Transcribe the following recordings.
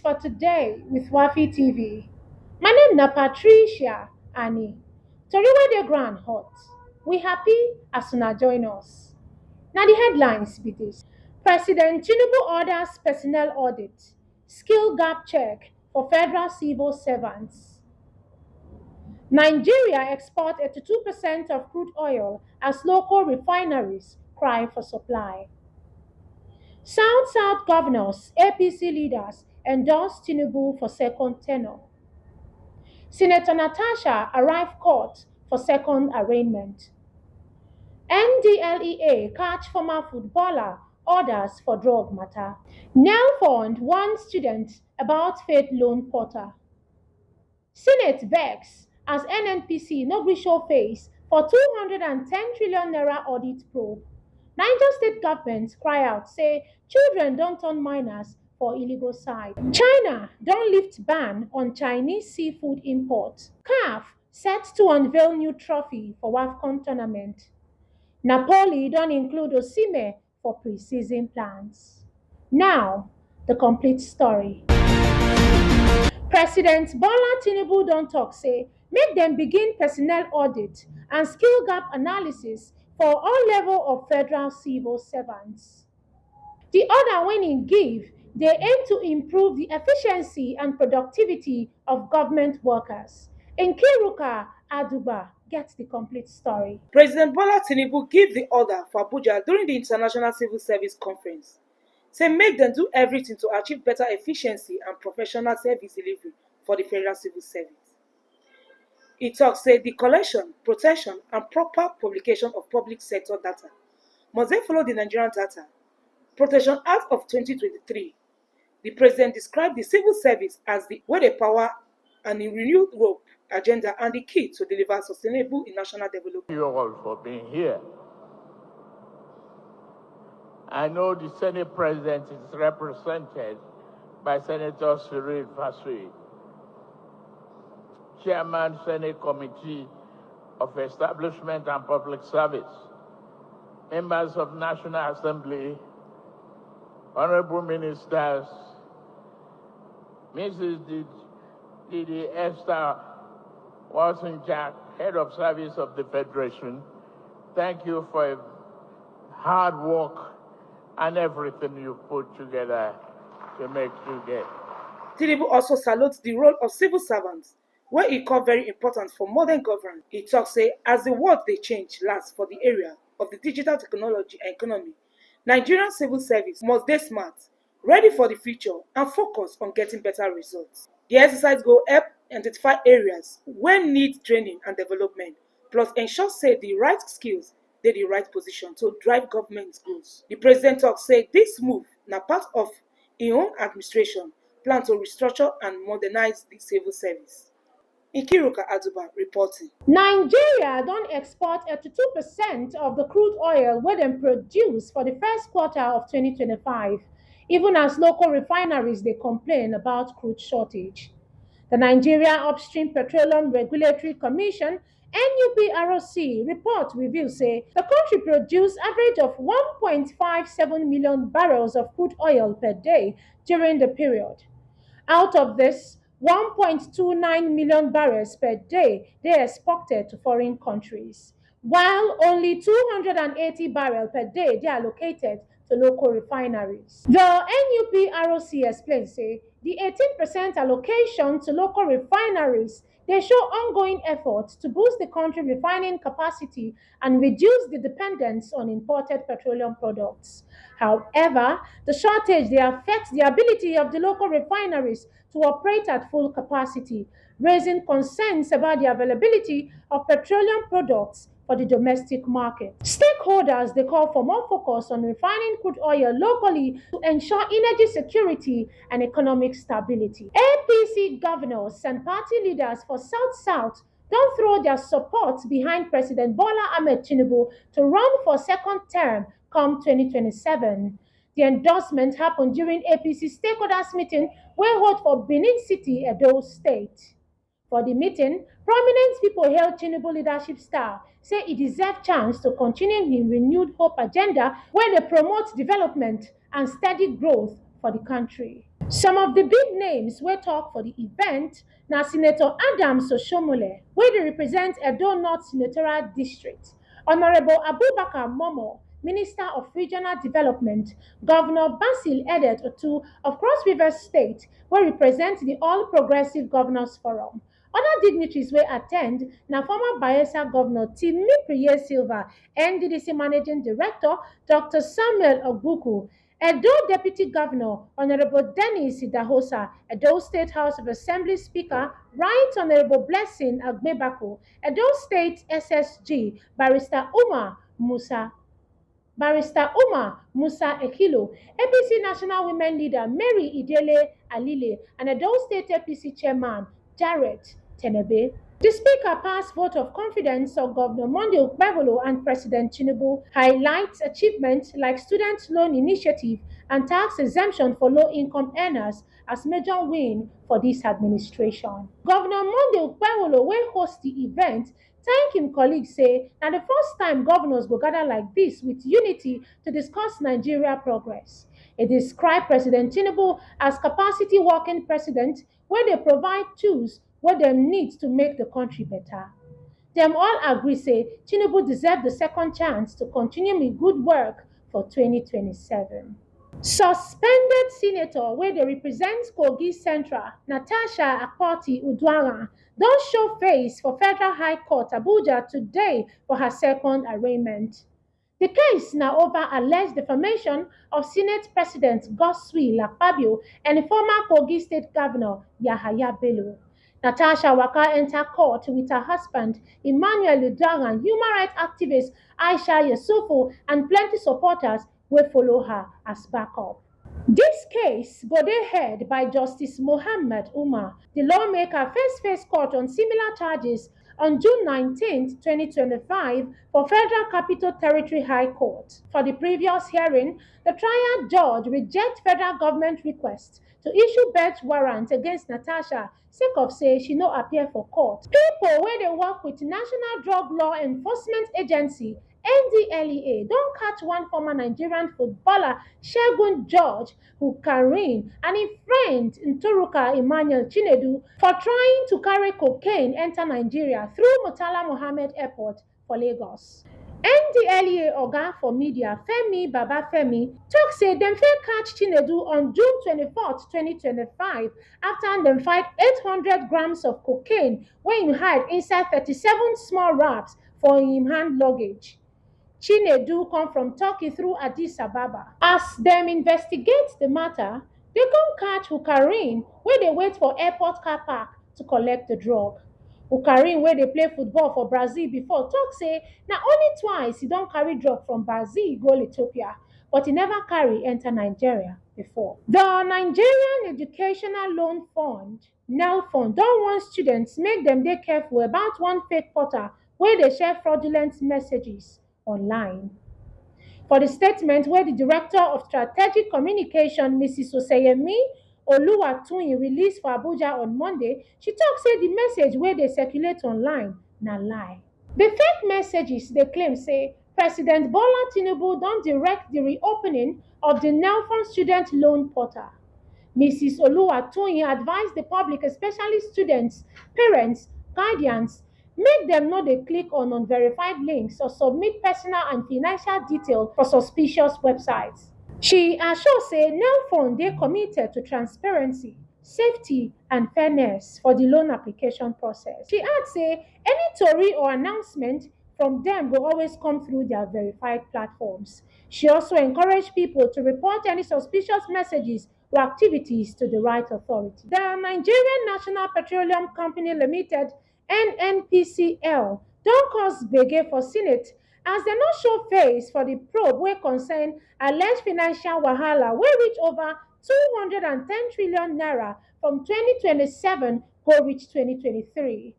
for today with WAFFITV. My name na Patricia Ani. Tori wey dey ground hot. We happy as una join us. Now the headlines be this. President Tinubu orders personnel audit, skill gap check for federal civil servants. Nigeria export 82% of crude oil as local refineries cry for supply. South governors, APC leaders endorse Tinubu for second tenure. Senator Natasha arrived court for second arraignment. NDLEA catch former footballer orders for drug matter. Nel Fund warns students about faith loan portal. Senate vex as NNPC no gree show face for 210 trillion naira audit probe. Niger state government cry out say children don't turn minors for illegal side. China don't lift ban on Chinese seafood import. CAF set to unveil new trophy for WAFCON tournament. Napoli don't include Osimhen for pre-season plans. Now, the complete story. President Bola Tinubu don talk say make dem begin personnel audit and skill gap analysis for all level of federal civil servants. The order wey im give dey aim to improve the efficiency and productivity of government workers. Nkiruka Aduba gets the complete story. President Bola Tinubu give the order for Abuja during the International Civil Service Conference. Say make dem do everything to achieve better efficiency and professional service delivery for the federal civil service. He tok say the collection, protection and proper publication of public sector data must then follow the Nigerian Data Protection Act of 2023. The president described the civil service as the way the power and the renewed rope agenda and the key to deliver sustainable national development. Thank you all for being here. I know the Senate President is represented by Senator Cyril Fasui, Chairman, Senate Committee of Establishment and Public Service, members of National Assembly, honorable ministers, Mrs. Didi Esther Walsinjak, Head of Service of the Federation. Thank you for hard work and everything you put together to make you get. Tinubu also salutes the role of civil servants, where he called very important for modern governance. He talks say as the world they change last for the area of the digital technology and economy, Nigerian civil service must stay smart, ready for the future, and focus on getting better results. The exercise will help identify areas where need training and development, plus ensure say the right skills dey the right position to drive government goals. The president talks say this move na part of his own administration plan to restructure and modernize the civil service. Nkiruka Aduba reporting. Nigeria don export 82% of the crude oil wey dem produce for the first quarter of 2025, even as local refineries dey complain about crude shortage. The Nigeria Upstream Petroleum Regulatory Commission NUPRC report reveal say the country produced average of 1.57 million barrels of crude oil per day during the period. Out of this, 1.29 million barrels per day they exported to foreign countries, while only 280 barrels per day they allocated to local refineries. The NUPRC explains say the 18% allocation to local refineries they show ongoing efforts to boost the country refining capacity and reduce the dependence on imported petroleum products. However, the shortage they affect the ability of the local refineries to operate at full capacity, raising concerns about the availability of petroleum products for the domestic market. Stakeholders they call for more focus on refining crude oil locally to ensure energy security and economic stability. APC governors and party leaders for South don't throw their support behind President Bola Ahmed Tinubu to run for second term come 2027. The endorsement happened during APC stakeholders meeting wey hold for Benin City, Edo State. For the meeting, prominent people hailed Tinubu leadership style, say he deserved chance to continue his renewed hope agenda where they promote development and steady growth for the country. Some of the big names wey tok for the event na Senator Adams Oshiomhole wey dey represent Edo North Senatorial District, Honourable Abubakar Momo, Minister of Regional Development, Governor Basil Edet Otu of Cross River State wey represent the All Progressive Governors Forum. Other dignitaries wey at ten d na former Bayelsa Governor Timi Silva, NDDC Managing Director Dr. Samuel Ogbuku, Edo Deputy Governor Honorable Dennis Idahosa, Edo State House of Assembly Speaker Right Honorable Blessing Agbebako, Edo State SSG Barrister Umar Musa Ekilo, APC National Women Leader Mary Idele Alile, and Edo State APC Chairman Jarrett Tenebe. The Speaker passed vote of confidence on Governor Monday Okpebholo and President Tinubu, highlights achievements like student loan initiative and tax exemption for low-income earners as major win for this administration. Governor Monday Okpebholo, wey host the event, thank im colleagues say na the first time governors go gather like this with unity to discuss Nigeria progress. He described President Tinubu as capacity working president wey dey provide tools wey dem need to make the country better. Dem all agree say Tinubu deserve the second chance to continue im good work for 2027. Suspended senator wey dey represent Kogi Central, Natasha Akpoti-Uduaghan, don show face for Federal High Court Abuja today for her second arraignment. The case na over alleged defamation of Senate President Godswill Akpabio and former Kogi State Governor Yahaya Bello. Natasha waka enter court with her husband, Emmanuel Uduaghan, human rights activist Aisha Yesufu, and plenty supporters wey follow her as backup. Dis case go dey heard by Justice Mohammed Umar. The lawmaker first face court on similar charges on June 19, 2025 for Federal Capital Territory High Court. For the previous hearing, the trial judge reject federal government request to issue bench warrant against Natasha sake of say she no appear for court. Pipo wey dey work with National Drug Law Enforcement Agency NDLEA don catch one former Nigerian footballer Segun George Hukarin and im friend Ntoruka Emmanuel Chinedu for trying to carry cocaine enter Nigeria through Murtala Mohammed Airport for Lagos. NDLEA oga for media Femi Babafemi tok say dem fit catch Chinedu on June 24, 2025 after dem find 800 grams of cocaine wey im hide inside 37 small wraps for im hand luggage. Chinedu come from Turkey through Addis Ababa. As dem investigate the matter, they come catch Hukarin wey dey wait for airport car park to collect the drug. Hukarin wey dey play football for Brazil before tok say na only twice he don carry drug from Brazil go Ethiopia, but he never carry enter Nigeria before. The Nigerian Educational Loan Fund (NELFund) don warn students make dem dey careful about one fake portal wey dey share fraudulent messages online. For the statement wey the Director of Strategic Communication, Mrs. Oseyemi Oluwatoyin, release for Abuja on Monday, she tok say the message wey dey circulate online na lie. The fake messages dey claim say President Bola Tinubu don direct the reopening of the NELFund student loan portal. Mrs. Oluwatoyin advised the public, especially students, parents, guardians, make dem no dey click on unverified links or submit personal and financial details for suspicious websites. She assure say NELFund dey committed to transparency, safety and fairness for the loan application process. She add say any tori or announcement from dem go always come through their verified platforms. She also encourage people to report any suspicious messages or activities to the right authority. The Nigerian National Petroleum Company Limited NNPCL don cause gbege for Senate as dem no show face for the probe wey concern alleged financial wahala wey reach over 210 trillion naira from 2027 go reach 2023.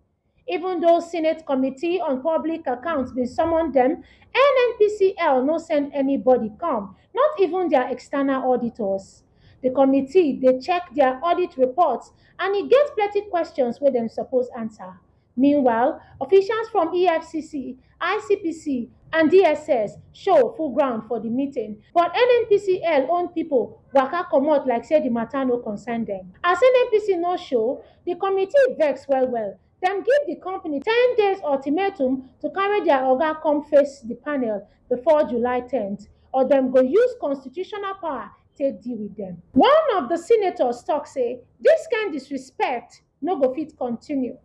Even though Senate Committee on Public Accounts bin summon dem, NNPCL no send anybody come, not even their external auditors. The committee dey check their audit reports and e get plenty questions wey dem suppose answer. Meanwhile, officials from EFCC, ICPC, and DSS show full ground for the meeting, but NNPCL own pipo waka comot like say the matter no concern dem. As NNPC no show, the committee vex well well. Dem give the company 10 days ultimatum to carry their oga come face the panel before July 10th, or dem go use constitutional power take deal with dem. One of the senators tok say dis kind disrespect no go fit continue.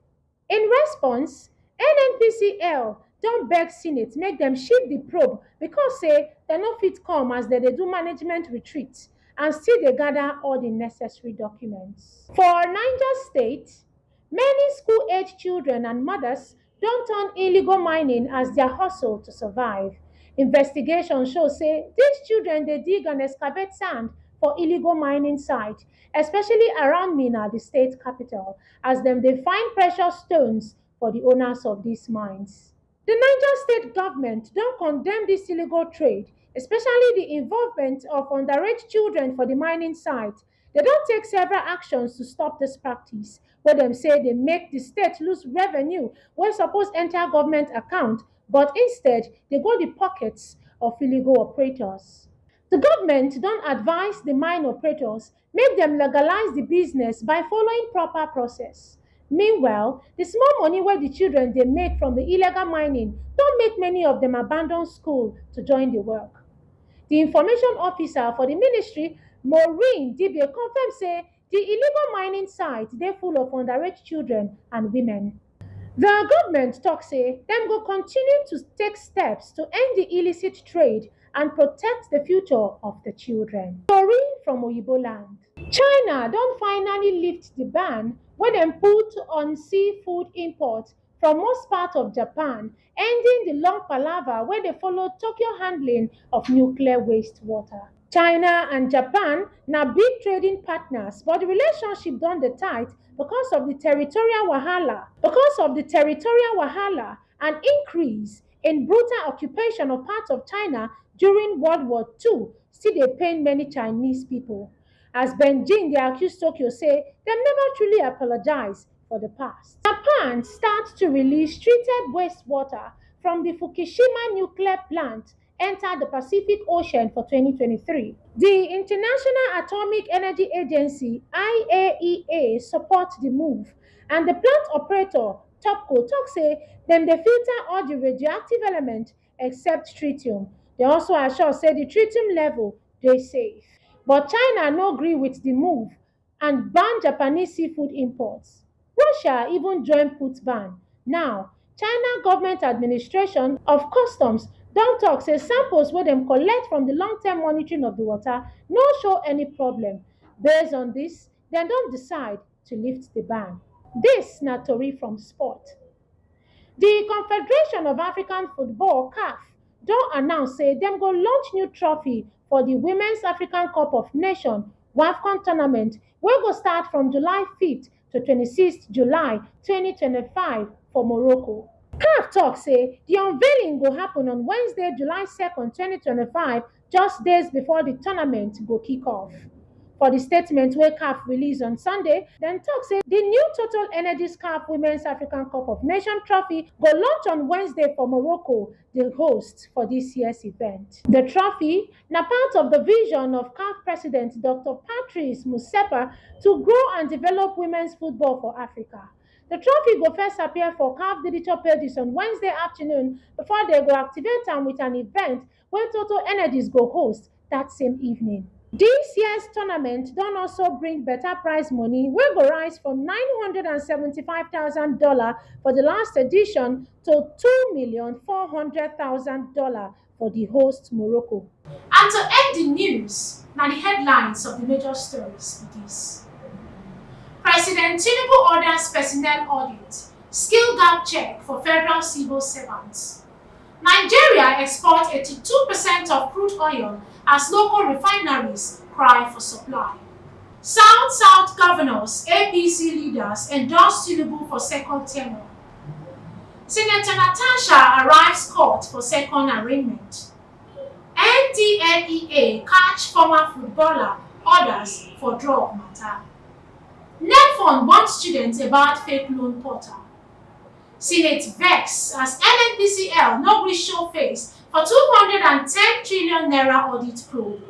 In response, NNPCL don beg Senate make dem shift the probe because say dem no fit come as dem dey do management retreat and still dey gather all the necessary documents. For Niger State, many school-age children and mothers don turn illegal mining as their hustle to survive. Investigation show say dis children dey dig and excavate sand for illegal mining site, especially around Minna, the state capital, as dem dey find precious stones for the owners of these mines. The Niger state government don condemn dis illegal trade, especially the involvement of underage children for the mining site. They don take several actions to stop dis practice, wey dem say dey make the state lose revenue wey suppose enter government account, but instead dey go the pockets of illegal operators. The government don advise the mine operators make dem legalize the business by following proper process. Meanwhile, the small money wey the children dey make from the illegal mining don make many of dem abandon school to join the work. The information officer for the ministry, Maureen Dibia, confirm say the illegal mining site dey full of underage children and women. The government tok say dem go continue to take steps to end the illicit trade and protect the future of the children. Tori from Oyibo land. China don finally lift the ban wey dem put on seafood imports from most parts of Japan, ending the long palava wey dey follow Tokyo handling of nuclear wastewater. China and Japan na big trading partners, but the relationship don dey tight because of the territorial wahala and increase in brutal occupation of parts of China during World War II still dey pain many Chinese people, as Beijing dey accuse Tokyo say dem never truly apologize for the past. Japan start to release treated wastewater from the Fukushima nuclear plant enter the Pacific Ocean for 2023. The International Atomic Energy Agency, IAEA, support the move, and the plant operator, TOPCO, tok say dem dey filter all the radioactive elements except tritium. They also assure say the tritium level dey safe. But China no gree with the move and ban Japanese seafood imports. Russia even join put ban. Now, China government administration of customs don tok say samples wey dem collect from the long-term monitoring of the water no show any problem. Based on this, dem don decide to lift the ban. Dis na tori from sport. The Confederation of African Football, CAF, don announce say dem go launch new trophy for the Women's African Cup of Nations WAFCON tournament wey go start from July 5th to 26th July 2025 for Morocco. CAF tok say the unveiling go happen on Wednesday, July 2nd, 2025, just days before the tournament go kick off. For the statement wey CAF release on Sunday, dem tok say the new Total Energies CAF Women's African Cup of Nations trophy go launch on Wednesday for Morocco, the host for this year's event. The trophy na part of the vision of CAF President Dr. Patrice Motsepe to grow and develop women's football for Africa. The trophy go first appear for CAF digital pages on Wednesday afternoon before they go activate am with an event wey Total Energies go host that same evening. This year's tournament don also bring better prize money wey go rise from $975,000 for the last edition to $2,400,000 for the host Morocco. And to end the news, na the headlines of the major stories be this. President Tinubu orders personnel audit, skill gap check for federal civil servants. Nigeria exports 82% of crude oil as local refineries cry for supply. South governors, APC leaders endorse Tinubu for second tenure. Senator Natasha arrives court for second arraignment. NDLEA catch former footballer, orders for drug matter. NEPFON warns students about fake loan portal. Senate vex as NNPCL no gree show face for 210 trillion naira audit probe.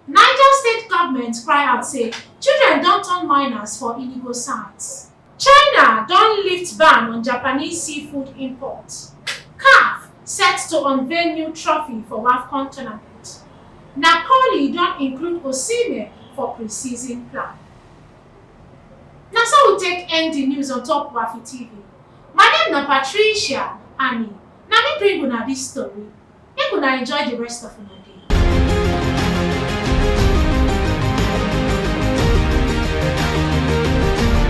Niger State government cry out say children don turn minors for illegal sites. China don lift ban on Japanese seafood import. CAF set to unveil new trophy for WAFCON tournament. Napoli don include Osimhen for pre-season plan. Na so we take end the news on top WAFFITV. My name na Patricia Annie. Na me bring una this story. Make una enjoy the rest of una day.